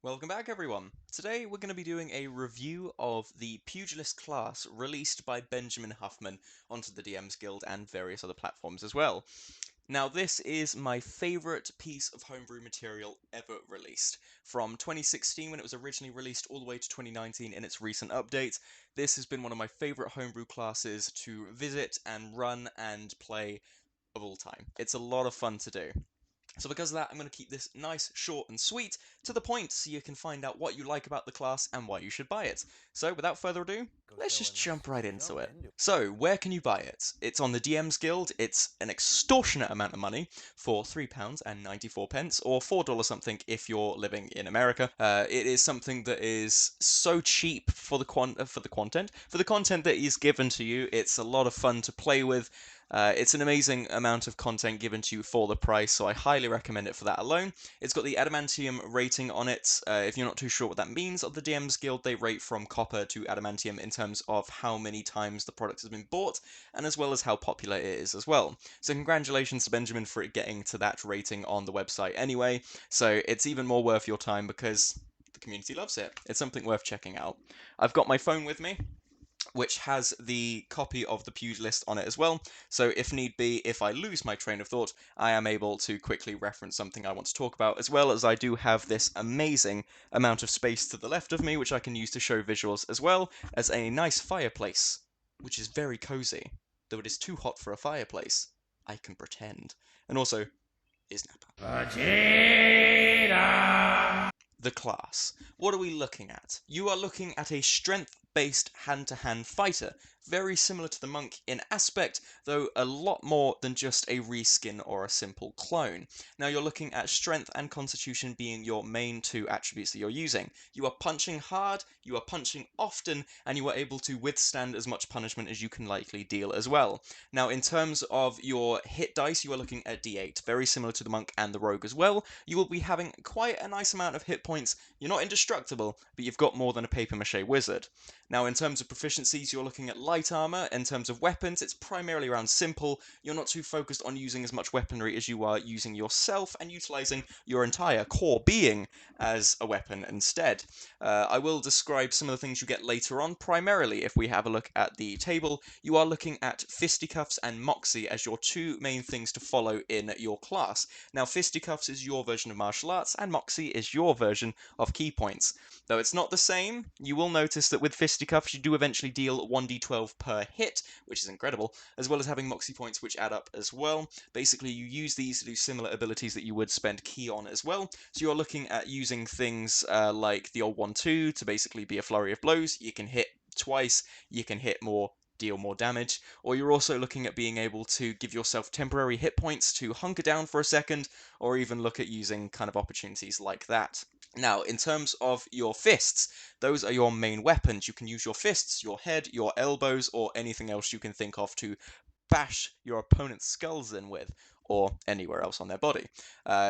Welcome back, everyone. Today we're going to be doing a review of the Pugilist class released by Benjamin Huffman onto the DMs Guild and various other platforms as well. Now, this is my favourite piece of homebrew material ever released. From 2016, when it was originally released, all the way to 2019 in its recent update, this has been one of my favourite homebrew classes to visit and run and play of all time. It's a lot of fun to do. So because of that, I'm going to keep this nice, short, and sweet, to the point, so you can find out what you like about the class and why you should buy it. So without further ado, let's just jump right into it. So, where can you buy it? It's on the DMs Guild. It's an extortionate amount of money for £3.94, or $4 something if you're living in America. It is something that is so cheap for the content that is given to you. It's a lot of fun to play with. It's an amazing amount of content given to you for the price, so I highly recommend it for that alone. It's got the adamantium rating on it. If you're not too sure what that means, of the DMs Guild, they rate from copper to adamantium in terms of how many times the product has been bought, and as well as how popular it is as well. So congratulations to Benjamin for it getting to that rating on the website anyway, so it's even more worth your time because the community loves it. It's something worth checking out. I've got my phone with me, which has the copy of the Pugilist on it as well, so if need be, if I lose my train of thought, I am able to quickly reference something I want to talk about, as well as I do have this amazing amount of space to the left of me, which I can use to show visuals, as well as a nice fireplace, which is very cozy, though it is too hot for a fireplace. I can pretend. And also, is Napa. The class. What are we looking at? You are looking at a strength-based hand-to-hand fighter, very similar to the monk in aspect, though a lot more than just a reskin or a simple clone. Now you're looking at strength and constitution being your main two attributes that you're using. You are punching hard, you are punching often, and you are able to withstand as much punishment as you can likely deal as well. Now in terms of your hit dice, you are looking at d8, very similar to the monk and the rogue as well. You will be having quite a nice amount of hit points. You're not indestructible, but you've got more than a paper mache wizard. Now in terms of proficiencies, you're looking at light armor. In terms of weapons, it's primarily around simple. You're not too focused on using as much weaponry as you are using yourself and utilizing your entire core being as a weapon instead. I will describe some of the things you get later on. Primarily, if we have a look at the table, you are looking at fisticuffs and moxie as your two main things to follow in your class. Now fisticuffs is your version of martial arts, and moxie is your version of key points. Though it's not the same, you will notice that with fisticuffs you do eventually deal 1d12 per hit, which is incredible, as well as having moxie points which add up as well. Basically you use these to do similar abilities that you would spend key on as well. So you're looking at using things like the old 1-2 to basically be a flurry of blows. You can hit twice, you can hit more, deal more damage, or you're also looking at being able to give yourself temporary hit points to hunker down for a second, or even look at using kind of opportunities like that. Now, in terms of your fists, those are your main weapons. You can use your fists, your head, your elbows, or anything else you can think of to bash your opponent's skulls in with, or anywhere else on their body.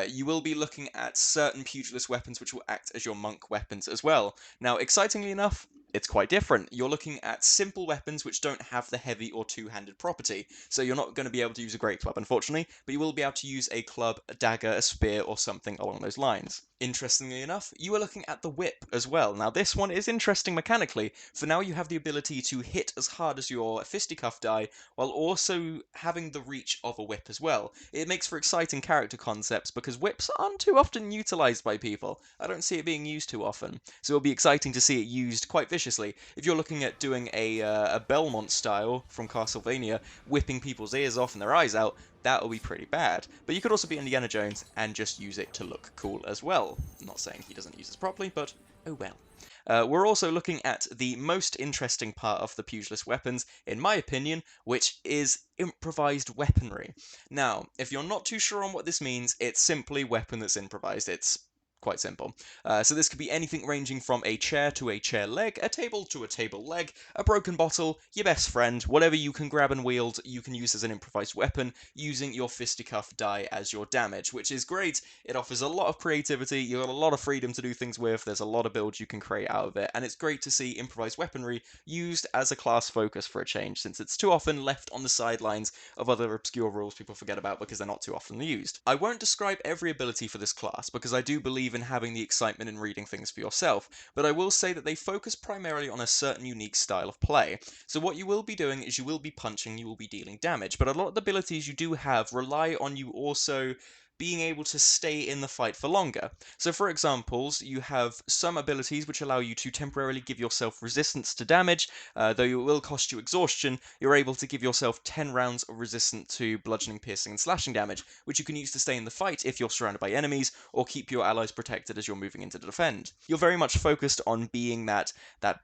You will be looking at certain pugilist weapons which will act as your monk weapons as well. Now, excitingly enough, it's quite different. You're looking at simple weapons which don't have the heavy or two-handed property. So you're not going to be able to use a great club, unfortunately, but you will be able to use a club, a dagger, a spear, or something along those lines. Interestingly enough, you are looking at the whip as well. Now this one is interesting mechanically, for now you have the ability to hit as hard as your fisticuff die, while also having the reach of a whip as well. It makes for exciting character concepts, because whips aren't too often utilized by people. I don't see it being used too often, so it'll be exciting to see it used quite viciously. If you're looking at doing a Belmont style from Castlevania, whipping people's ears off and their eyes out, that'll be pretty bad. But you could also be Indiana Jones and just use it to look cool as well. I'm not saying he doesn't use this properly, but oh well. We're also looking at the most interesting part of the pugilist weapons, in my opinion, which is improvised weaponry. Now, if you're not too sure on what this means, it's simply weapon that's improvised. It's quite simple. So this could be anything ranging from a chair to a chair leg, a table to a table leg, a broken bottle, your best friend, whatever you can grab and wield, you can use as an improvised weapon, using your fisticuff die as your damage, which is great. It offers a lot of creativity, you've got a lot of freedom to do things with, there's a lot of builds you can create out of it, and it's great to see improvised weaponry used as a class focus for a change, since it's too often left on the sidelines of other obscure rules people forget about because they're not too often used. I won't describe every ability for this class, because I do believe believe in having the excitement in reading things for yourself, but I will say that they focus primarily on a certain unique style of play. So what you will be doing is you will be punching, you will be dealing damage, but a lot of the abilities you do have rely on you also being able to stay in the fight for longer. So for examples, you have some abilities which allow you to temporarily give yourself resistance to damage, though it will cost you exhaustion. You're able to give yourself 10 rounds of resistant to bludgeoning, piercing, and slashing damage, which you can use to stay in the fight if you're surrounded by enemies, or keep your allies protected as you're moving into the defend. You're very much focused on being that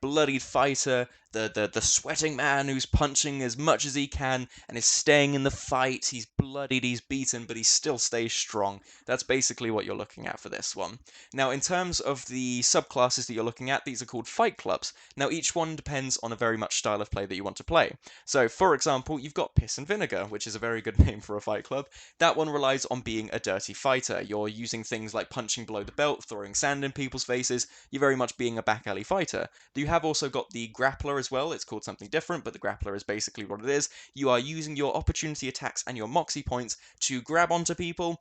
bloodied fighter, the sweating man who's punching as much as he can and is staying in the fight. He's bloodied, he's beaten, but he still stays strong. That's basically what you're looking at for this one. Now, in terms of the subclasses that you're looking at, these are called fight clubs. Now, each one depends on a very much style of play that you want to play. So, for example, you've got Piss and Vinegar, which is a very good name for a fight club. That one relies on being a dirty fighter. You're using things like punching below the belt, throwing sand in people's faces. You're very much being a back alley fighter. You have also got the Grappler as well. It's called something different, but the Grappler is basically what it is. You are using your opportunity attacks and your moxie points to grab onto people,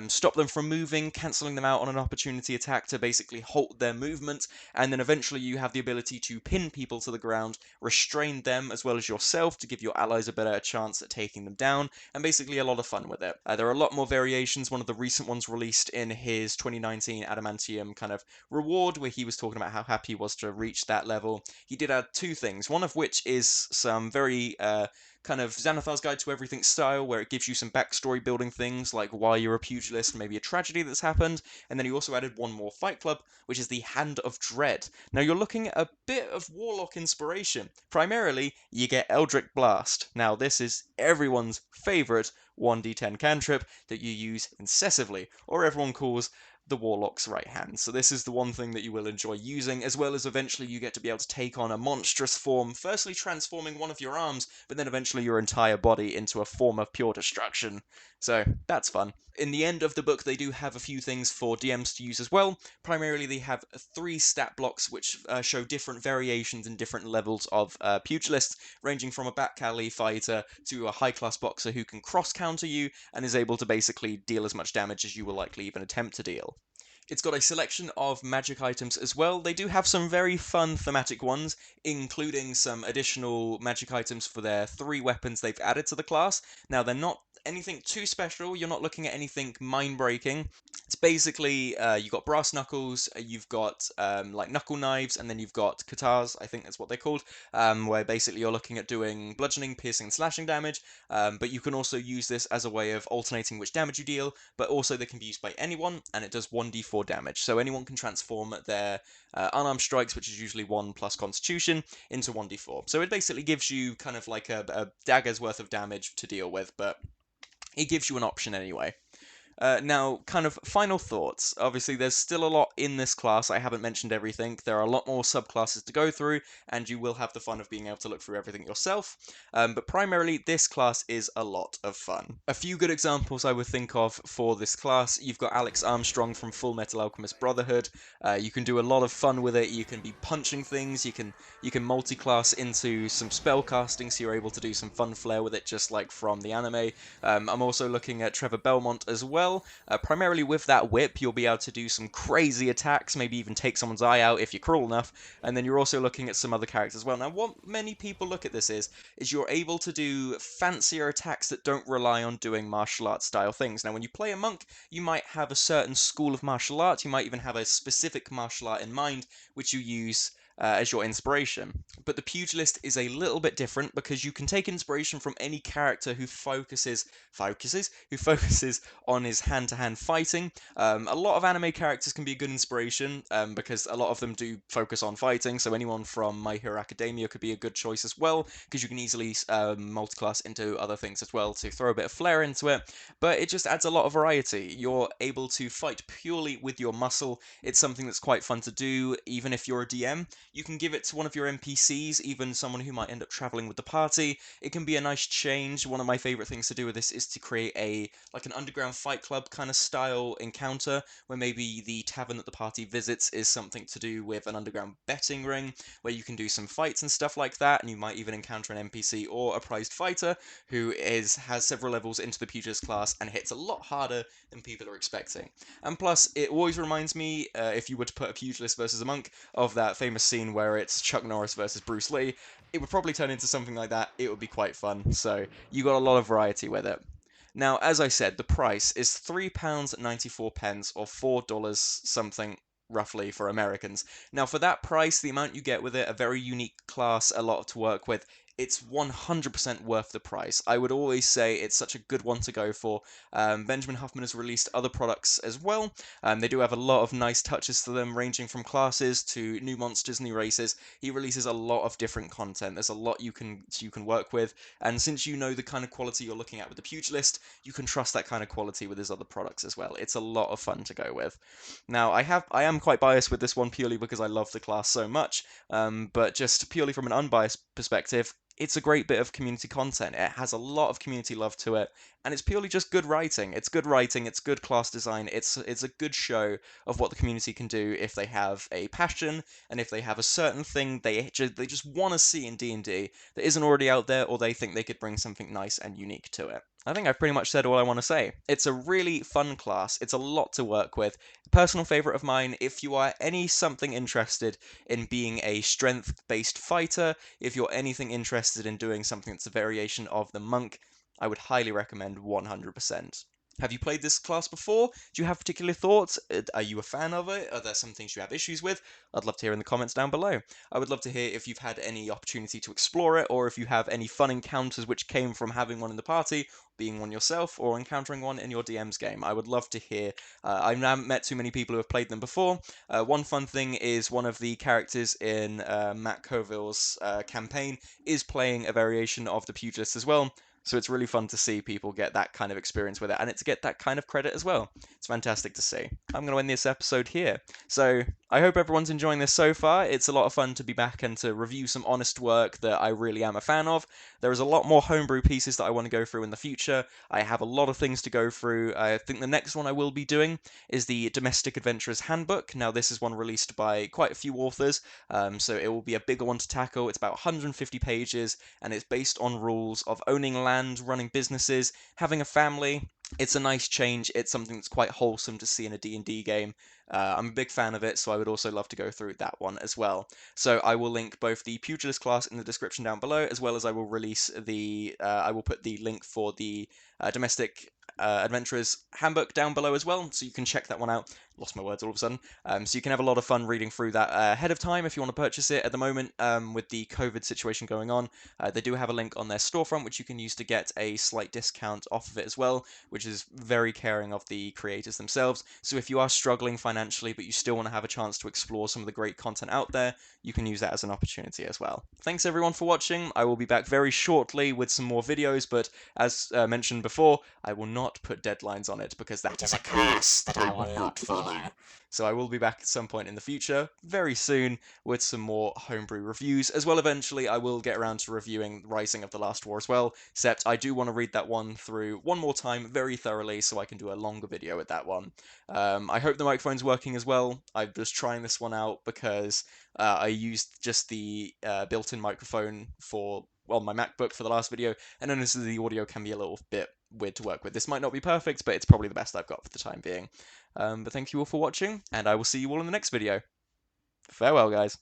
stop them from moving, cancelling them out on an opportunity attack to basically halt their movement, and then eventually you have the ability to pin people to the ground, restrain them as well as yourself to give your allies a better chance at taking them down, and basically a lot of fun with it. There are a lot more variations. One of the recent ones released in his 2019 Adamantium kind of reward, where he was talking about how happy he was to reach that level. He did add two things, one of which is some very kind of Xanathar's Guide to Everything style, where it gives you some backstory building things, like why you're a pugilist, maybe a tragedy that's happened, and then he also added one more fight club, which is the Hand of Dread. Now you're looking at a bit of Warlock inspiration. Primarily, you get Eldritch Blast. Now this is everyone's favourite 1d10 cantrip that you use incessively, or everyone calls the Warlock's right hand. So this is the one thing that you will enjoy using, as well as eventually you get to be able to take on a monstrous form, firstly transforming one of your arms, but then eventually your entire body into a form of pure destruction. So that's fun. In the end of the book, they do have a few things for DMs to use as well. Primarily, they have 3 stat blocks which show different variations and different levels of pugilists, ranging from a back alley fighter to a high-class boxer who can cross-counter you and is able to basically deal as much damage as you will likely even attempt to deal. It's got a selection of magic items as well. They do have some very fun thematic ones, including some additional magic items for their 3 weapons they've added to the class. Now, they're not anything too special. You're not looking at anything mind-breaking. It's basically, you've got brass knuckles, you've got like knuckle knives, and then you've got katars, I think that's what they're called, where basically you're looking at doing bludgeoning, piercing, and slashing damage, but you can also use this as a way of alternating which damage you deal, but also they can be used by anyone, and it does 1d4 damage. So anyone can transform their unarmed strikes, which is usually 1 plus constitution, into 1d4. So it basically gives you kind of like a dagger's worth of damage to deal with, but it gives you an option anyway. Now, kind of final thoughts. Obviously, there's still a lot in this class. I haven't mentioned everything. There are a lot more subclasses to go through, and you will have the fun of being able to look through everything yourself. But primarily, this class is a lot of fun. A few good examples I would think of for this class. You've got Alex Armstrong from Full Metal Alchemist Brotherhood. You can do a lot of fun with it. You can be punching things. You can multi-class into some spell casting, so you're able to do some fun flair with it, just like from the anime. I'm also looking at Trevor Belmont as well. Primarily with that whip, you'll be able to do some crazy attacks, maybe even take someone's eye out if you're cruel enough, and then you're also looking at some other characters as well. Now, what many people look at this is you're able to do fancier attacks that don't rely on doing martial arts style things. Now, when you play a monk, you might have a certain school of martial arts, you might even have a specific martial art in mind, which you use as your inspiration. But the Pugilist is a little bit different because you can take inspiration from any character who focuses on his hand-to-hand fighting. A lot of anime characters can be a good inspiration because a lot of them do focus on fighting, so anyone from My Hero Academia could be a good choice as well, because you can easily multi-class into other things as well to throw a bit of flair into it, but it just adds a lot of variety. You're able to fight purely with your muscle. It's something that's quite fun to do, even if you're a DM. You can give it to one of your NPCs, even someone who might end up traveling with the party. It can be a nice change. One of my favorite things to do with this is to create like an underground fight club kind of style encounter, where maybe the tavern that the party visits is something to do with an underground betting ring, where you can do some fights and stuff like that, and you might even encounter an NPC or a prized fighter who has several levels into the Pugilist class and hits a lot harder than people are expecting. And plus, it always reminds me, if you were to put a Pugilist versus a monk, of that famous scene where it's Chuck Norris versus Bruce Lee. It would probably turn into something like that. It would be quite fun. So you got a lot of variety with it. Now, as I said, the price is £3.94 or $4 something roughly for Americans. Now, for that price, the amount you get with it, a very unique class, a lot to work with, it's 100% worth the price. I would always say it's such a good one to go for. Benjamin Huffman has released other products as well. They do have a lot of nice touches to them, ranging from classes to new monsters, new races. He releases a lot of different content. There's a lot you can work with, and since you know the kind of quality you're looking at with the Pugilist, you can trust that kind of quality with his other products as well. It's a lot of fun to go with. Now, I am quite biased with this one purely because I love the class so much, but just purely from an unbiased perspective, it's a great bit of community content. It has a lot of community love to it, and it's purely just good writing. It's good writing, it's good class design, it's a good show of what the community can do if they have a passion, and if they have a certain thing they just want to see in D&D that isn't already out there, or they think they could bring something nice and unique to it. I think I've pretty much said all I want to say. It's a really fun class, it's a lot to work with. Personal favourite of mine, if you are something interested in being a strength-based fighter, if you're anything interested in doing something that's a variation of the monk, I would highly recommend 100%. Have you played this class before? Do you have particular thoughts? Are you a fan of it? Are there some things you have issues with? I'd love to hear in the comments down below. I would love to hear if you've had any opportunity to explore it, or if you have any fun encounters which came from having one in the party, being one yourself, or encountering one in your DM's game. I would love to hear. I haven't met too many people who have played them before. One fun thing is one of the characters in Matt Coville's campaign is playing a variation of the Pugilist as well. So it's really fun to see people get that kind of experience with it, and to get that kind of credit as well. It's fantastic to see. I'm going to end this episode here. So I hope everyone's enjoying this so far. It's a lot of fun to be back and to review some honest work that I really am a fan of. There is a lot more homebrew pieces that I want to go through in the future. I have a lot of things to go through. I think the next one I will be doing is the Domestic Adventurer's Handbook. Now, this is one released by quite a few authors, so it will be a bigger one to tackle. It's about 150 pages, and it's based on rules of owning land, running businesses, having a family. It's a nice change. It's something that's quite wholesome to see in a D&D game. I'm a big fan of it, so I would also love to go through that one as well. So I will link both the Pugilist class in the description down below, as well as I will I will put the link for the Domestic Adventurer's Handbook down below as well, so you can check that one out. Lost my words all of a sudden. So you can have a lot of fun reading through that ahead of time if you want to purchase it. At the moment, with the COVID situation going on, they do have a link on their storefront which you can use to get a slight discount off of it as well, which is very caring of the creators themselves. So if you are struggling financially but you still want to have a chance to explore some of the great content out there, you can use that as an opportunity as well. Thanks everyone for watching. I will be back very shortly with some more videos, but as mentioned before, I will not put deadlines on it because that is a curse that I will not follow. So I will be back at some point in the future, very soon, with some more homebrew reviews. As well, eventually, I will get around to reviewing Rising of the Last War as well, except I do want to read that one through one more time very thoroughly so I can do a longer video with that one. I hope the microphone's working as well. I'm just trying this one out because I used just the built-in microphone for my MacBook for the last video, and honestly the audio can be a little bit weird to work with. This might not be perfect, but it's probably the best I've got for the time being. But thank you all for watching, and I will see you all in the next video. Farewell, guys.